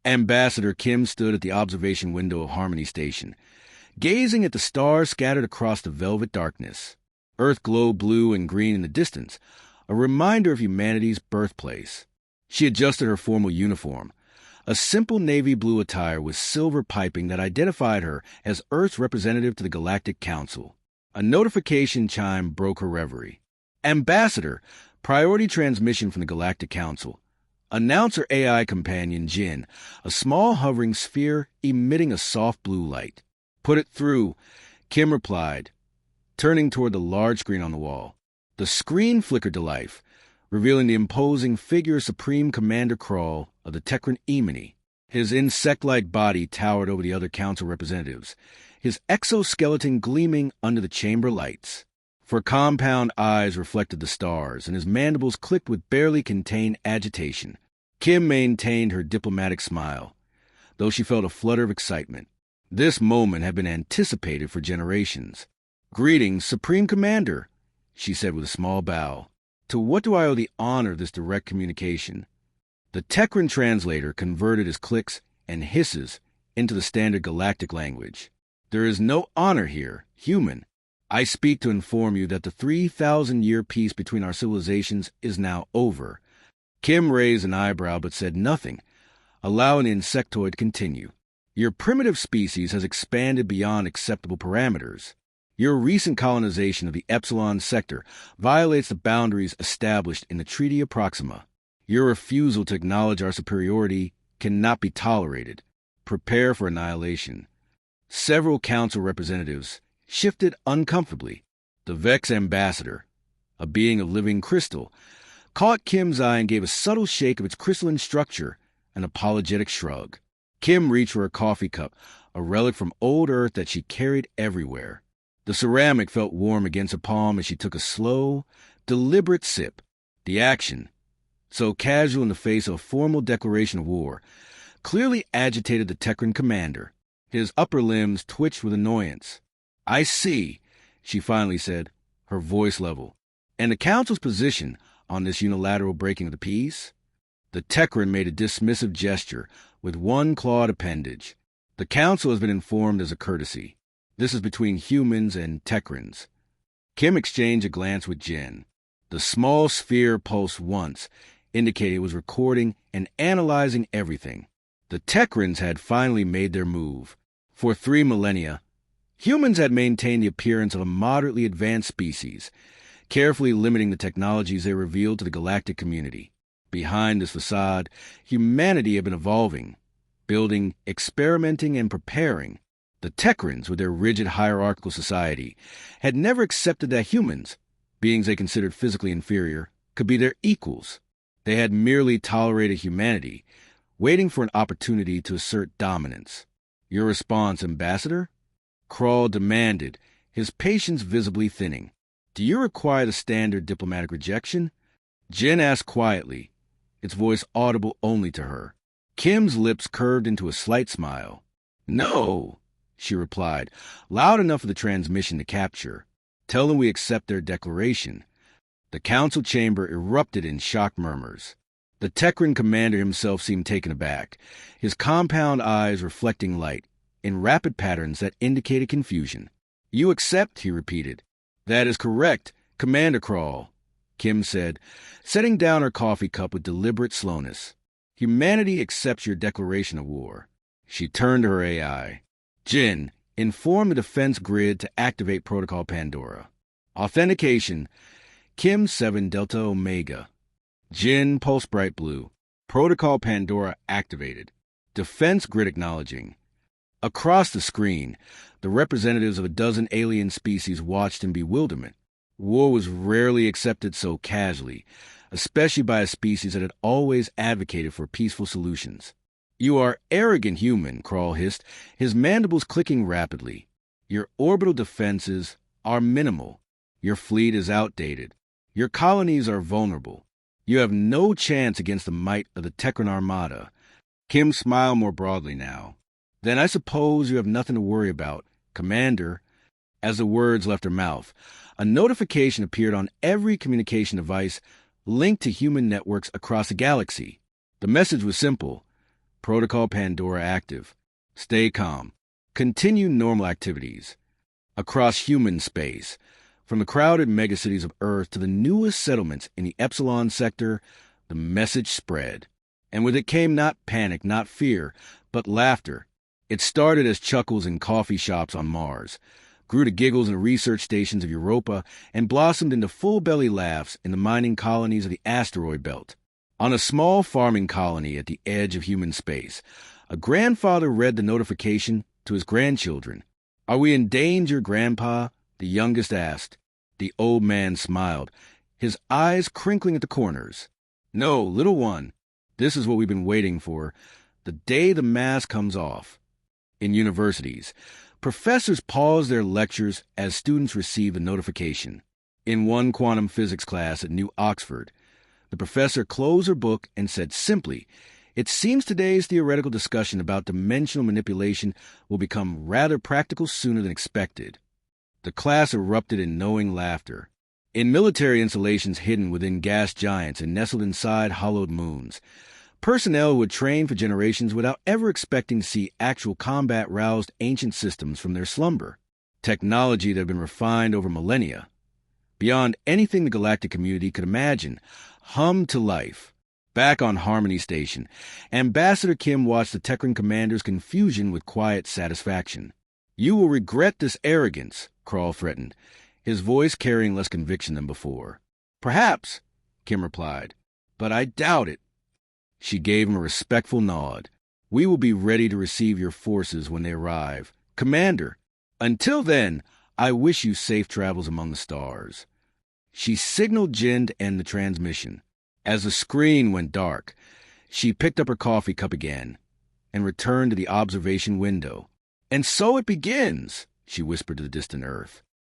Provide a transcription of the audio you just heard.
Ambassador Kim stood at the observation window of Harmony Station, gazing at the stars scattered across the velvet darkness. Earth glowed blue and green in the distance, a reminder of humanity's birthplace. She adjusted her formal uniform, a simple navy blue attire with silver piping that identified her as Earth's representative to the Galactic Council. A notification chime broke her reverie. Ambassador, priority transmission from the Galactic Council. Announce her AI companion, Jin, a small hovering sphere emitting a soft blue light. Put it through, Kim replied, turning toward the large screen on the wall. The screen flickered to life, revealing the imposing figure of Supreme Commander Krall of the Tekran Emony. His insect-like body towered over the other council representatives, his exoskeleton gleaming under the chamber lights. For compound eyes reflected the stars, and his mandibles clicked with barely contained agitation. Kim maintained her diplomatic smile, though she felt a flutter of excitement. This moment had been anticipated for generations. "Greetings, Supreme Commander," she said with a small bow. "To what do I owe the honor of this direct communication?" The Tekran translator converted his clicks and hisses into the standard galactic language. "There is no honor here, human. I speak to inform you that the 3,000-year peace between our civilizations is now over." Kim raised an eyebrow but said nothing, allowing the insectoid to continue. "Your primitive species has expanded beyond acceptable parameters. Your recent colonization of the Epsilon sector violates the boundaries established in the Treaty of Proxima. Your refusal to acknowledge our superiority cannot be tolerated. Prepare for annihilation." Several council representatives shifted uncomfortably. The Vex ambassador, a being of living crystal, caught Kim's eye and gave a subtle shake of its crystalline structure, an apologetic shrug. Kim reached for her coffee cup, a relic from old Earth that she carried everywhere. The ceramic felt warm against her palm as she took a slow, deliberate sip. The action, so casual in the face of a formal declaration of war, clearly agitated the Tekran commander. His upper limbs twitched with annoyance. "I see," she finally said, her voice level. "And the Council's position on this unilateral breaking of the peace?" The Tekran made a dismissive gesture with one clawed appendage. "The Council has been informed as a courtesy. This is between humans and Tekrans." Kim exchanged a glance with Jin. The small sphere pulsed once, indicating it was recording and analyzing everything. The Tekrans had finally made their move. For 3 millennia, humans had maintained the appearance of a moderately advanced species, carefully limiting the technologies they revealed to the galactic community. Behind this facade, humanity had been evolving, building, experimenting, and preparing. The Tekrans, with their rigid hierarchical society, had never accepted that humans, beings they considered physically inferior, could be their equals. They had merely tolerated humanity, waiting for an opportunity to assert dominance. "Your response, Ambassador?" Krall demanded, his patience visibly thinning. "Do you require the standard diplomatic rejection?" Jin asked quietly, its voice audible only to her. Kim's lips curved into a slight smile. "No," she replied, loud enough for the transmission to capture. "Tell them we accept their declaration." The council chamber erupted in shocked murmurs. The Tekran commander himself seemed taken aback, his compound eyes reflecting light, in rapid patterns that indicated confusion. "You accept," he repeated. "That is correct, Commander Krall," Kim said, setting down her coffee cup with deliberate slowness. "Humanity accepts your declaration of war." She turned to her AI. "Jin, inform the defense grid to activate Protocol Pandora." Authentication, Kim 7 Delta Omega. Jin, pulse bright blue. Protocol Pandora activated. Defense grid acknowledging. Across the screen, the representatives of a dozen alien species watched in bewilderment. War was rarely accepted so casually, especially by a species that had always advocated for peaceful solutions. "You are arrogant human," Krall hissed, his mandibles clicking rapidly. "Your orbital defenses are minimal. Your fleet is outdated. Your colonies are vulnerable. You have no chance against the might of the Tekran Armada." Kim smiled more broadly now. "Then I suppose you have nothing to worry about, Commander." As the words left her mouth, a notification appeared on every communication device linked to human networks across the galaxy. The message was simple: Protocol Pandora active. Stay calm. Continue normal activities. Across human space, from the crowded megacities of Earth to the newest settlements in the Epsilon sector, the message spread. And with it came not panic, not fear, but laughter. It started as chuckles in coffee shops on Mars, grew to giggles in the research stations of Europa, and blossomed into full-belly laughs in the mining colonies of the asteroid belt. On a small farming colony at the edge of human space, a grandfather read the notification to his grandchildren. "Are we in danger, Grandpa?" the youngest asked. The old man smiled, his eyes crinkling at the corners. "No, little one. This is what we've been waiting for, the day the mask comes off." In universities, professors pause their lectures as students receive the notification. In one quantum physics class at New Oxford, the professor closed her book and said simply, "It seems today's theoretical discussion about dimensional manipulation will become rather practical sooner than expected." The class erupted in knowing laughter. In military installations hidden within gas giants and nestled inside hollowed moons, personnel who had trained for generations without ever expecting to see actual combat roused ancient systems from their slumber. Technology that had been refined over millennia, beyond anything the galactic community could imagine, hummed to life. Back on Harmony Station, Ambassador Kim watched the Tekran commander's confusion with quiet satisfaction. "You will regret this arrogance," Krall threatened, his voice carrying less conviction than before. "Perhaps," Kim replied, "but I doubt it." She gave him a respectful nod. "We will be ready to receive your forces when they arrive, Commander. Until then, I wish you safe travels among the stars." She signaled Jin to end the transmission. As the screen went dark, she picked up her coffee cup again and returned to the observation window. "And so it begins," she whispered to the distant Earth.